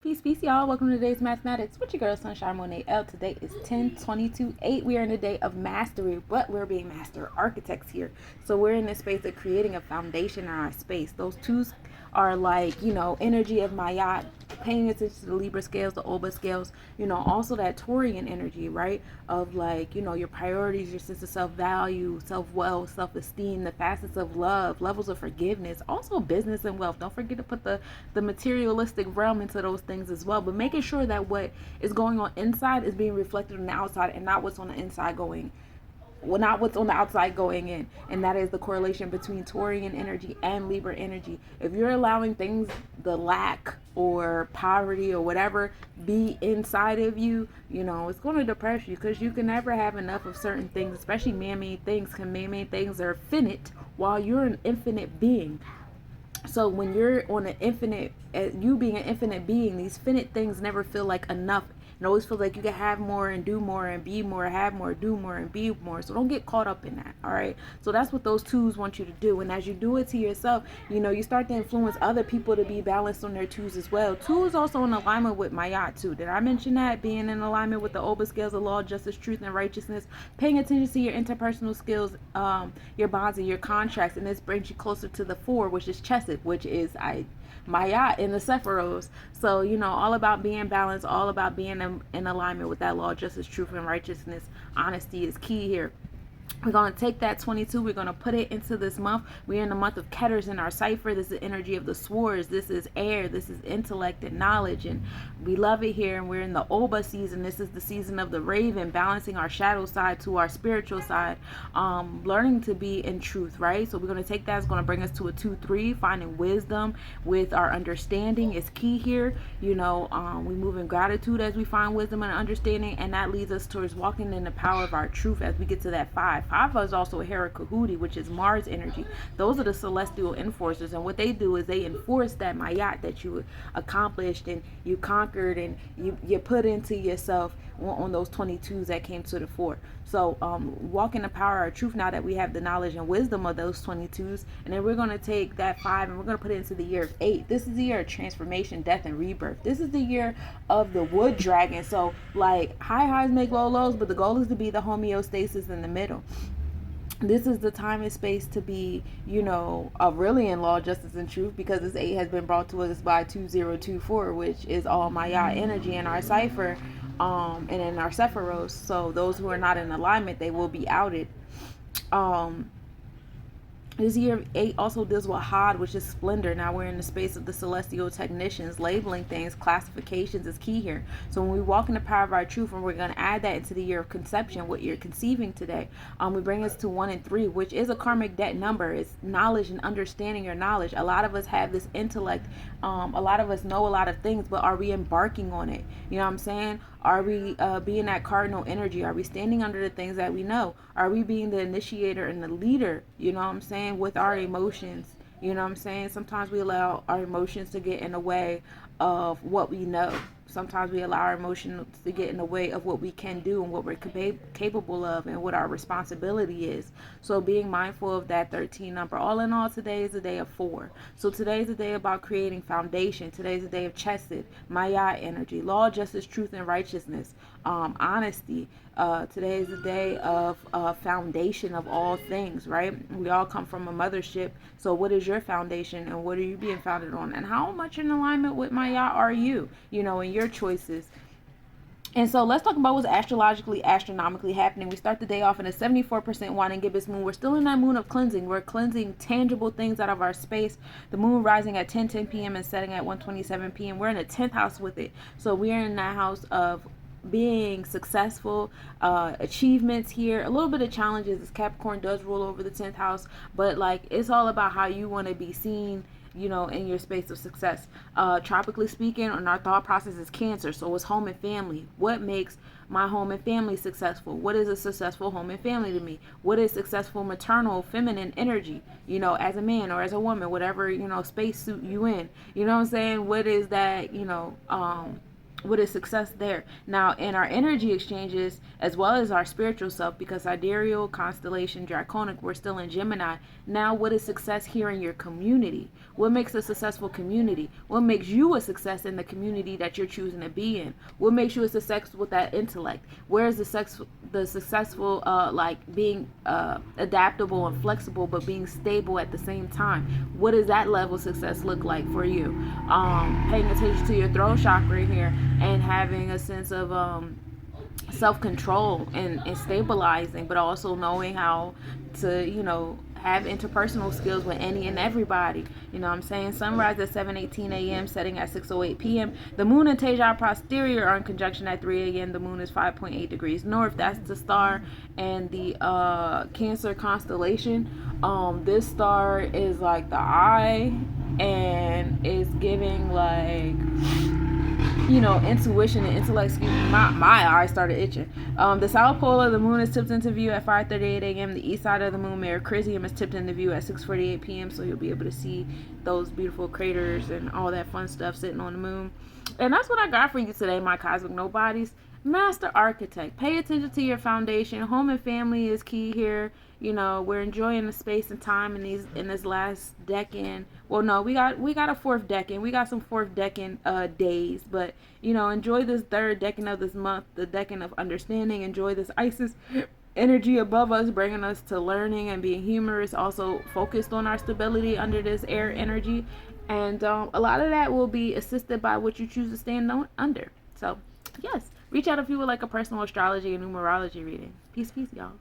Peace, peace, y'all. Welcome to today's mathematics with your girl, Sunshine Monet L. Today is 10/22/8. We are in a day of mastery, but we're being master architects here. So we're in this space of creating a foundation in our space. Those twos are like, energy of Mayat, paying attention to the Libra scales, the Oba scales, also that Taurian energy, right? Of like, your priorities, your sense of self-value, self-wealth, self-esteem, the facets of love, levels of forgiveness, also business and wealth. Don't forget to put the materialistic realm into those things as well, but making sure that what is going on inside is being reflected on the outside and not what's on the inside going, well, not what's on the outside going in. And that is the correlation between Taurian energy and Libra energy. If you're allowing things, the lack or poverty or whatever, be inside of you, it's going to depress you, because you can never have enough of certain things, especially man-made things. Because man-made things are finite while you're an infinite being. So when you're on an infinite, you being an infinite being, these finite things never feel like enough. It always feels like you can have more and do more and be more, have more, do more and be more. So don't get caught up in that. All right. So that's what those twos want you to do. And as you do it to yourself, you start to influence other people to be balanced on their twos as well. Two is also in alignment with Mayat too. Did I mention that? Being in alignment with the Oba scales of law, justice, truth, and righteousness. Paying attention to your interpersonal skills, your bonds and your contracts. And this brings you closer to the four, which is Chesed, which is Maya in the Sephiros. So, all about being balanced, all about being in alignment with that law, justice, truth, and righteousness. Honesty is key here. We're going to take that 22. We're going to put it into this month. We're in the month of Ketters in our cipher. This is the energy of the swords. This is air. This is intellect and knowledge. And we love it here. And we're in the Oba season. This is the season of the raven, balancing our shadow side to our spiritual side. Learning to be in truth, right? So we're going to take that. It's going to bring us to a 2-3. Finding wisdom with our understanding is key here. We move in gratitude as we find wisdom and understanding. And that leads us towards walking in the power of our truth as we get to that 5. 5 is also a Hera Kahudi, which is Mars energy. Those are the celestial enforcers, and what they do is they enforce that Mayat that you accomplished and you conquered and you put into yourself on those 22s that came to the 4. So walk in the power of our truth now that we have the knowledge and wisdom of those 22s. And then we're going to take that 5 and we're going to put it into the year of 8. This is the year of transformation, death, and rebirth. This is the year of the wood dragon. So like high highs make low lows, but the goal is to be the homeostasis in the middle. This is the time and space to be, really in law, justice, and truth, because this 8 has been brought to us by 2024, which is all Maya energy in our cipher, and in our Sephiros. So those who are not in alignment, they will be outed. This year of 8 also deals with Had, which is splendor. Now we're in the space of the celestial technicians. Labeling things, classifications is key here. So when we walk in the power of our truth, and we're going to add that into the year of conception, what you're conceiving today, we bring us to 1 and 3, which is a karmic debt number. It's knowledge and understanding your knowledge. A lot of us have this intellect. A lot of us know a lot of things, but are we embarking on it? You know what I'm saying? Are we being that cardinal energy? Are we standing under the things that we know? Are we being the initiator and the leader, with our emotions? Sometimes we allow our emotions to get in the way of what we know. Sometimes we allow our emotions to get in the way of what we can do and what we're capable of and what our responsibility is. So being mindful of that 13 number. All in all, today is a day of 4. So today is a day about creating foundation. Today is a day of Chesed, Maya energy, law, justice, truth, and righteousness, honesty. Today is the day of foundation of all things, right? We all come from a mothership. So what is your foundation, and what are you being founded on? And how much in alignment with Maya are you, in your choices? And so let's talk about what's astronomically happening. We start the day off in a 74% wine and gibbous moon. We're still in that moon of cleansing. We're cleansing tangible things out of our space. The moon rising at 10:10 p.m. and setting at 1:27 p.m. We're in the 10th house with it. So we're in that house of being successful, achievements here, a little bit of challenges as Capricorn does rule over the 10th house, but like it's all about how you want to be seen, in your space of success. Tropically speaking, and our thought process is Cancer, so it's home and family. What makes my home and family successful? What is a successful home and family to me? What is successful maternal feminine energy, as a man or as a woman, whatever, space suit you in, what is that, what is success there? Now, in our energy exchanges, as well as our spiritual self, because sidereal, constellation, draconic, we're still in Gemini. Now, what is success here in your community? What makes a successful community? What makes you a success in the community that you're choosing to be in? What makes you a success with that intellect? Where is the successful, like being adaptable and flexible, but being stable at the same time? What does that level of success look like for you? Paying attention to your throat chakra here, and having a sense of self-control and stabilizing, but also knowing how to, have interpersonal skills with any and everybody. You know what I'm saying? Sunrise at 7:18 a.m., setting at 6:08 p.m. The moon and Teja posterior are in conjunction at 3 a.m. The moon is 5.8 degrees north. That's the star and the Cancer constellation. This star is like the eye, and is giving like, intuition and intellect. Excuse me, my eyes started itching. The south pole of the moon is tipped into view at 5:38 a.m. The east side of the moon, Mare Crisium, is tipped into view at 6:48 p.m. So you'll be able to see those beautiful craters and all that fun stuff sitting on the moon. And that's what I got for you today, my cosmic nobodies. Master architect, pay attention to your foundation. Home and family is key here. We're enjoying the space and time in this last decan. Well, no, we got a fourth decan. We got some fourth decan days, but enjoy this third decan of this month, the decan of understanding. Enjoy this Isis energy above us, bringing us to learning and being humorous. Also focused on our stability under this air energy, and a lot of that will be assisted by what you choose to stand under. So yes, reach out if you would like a personal astrology and numerology reading. Peace, y'all.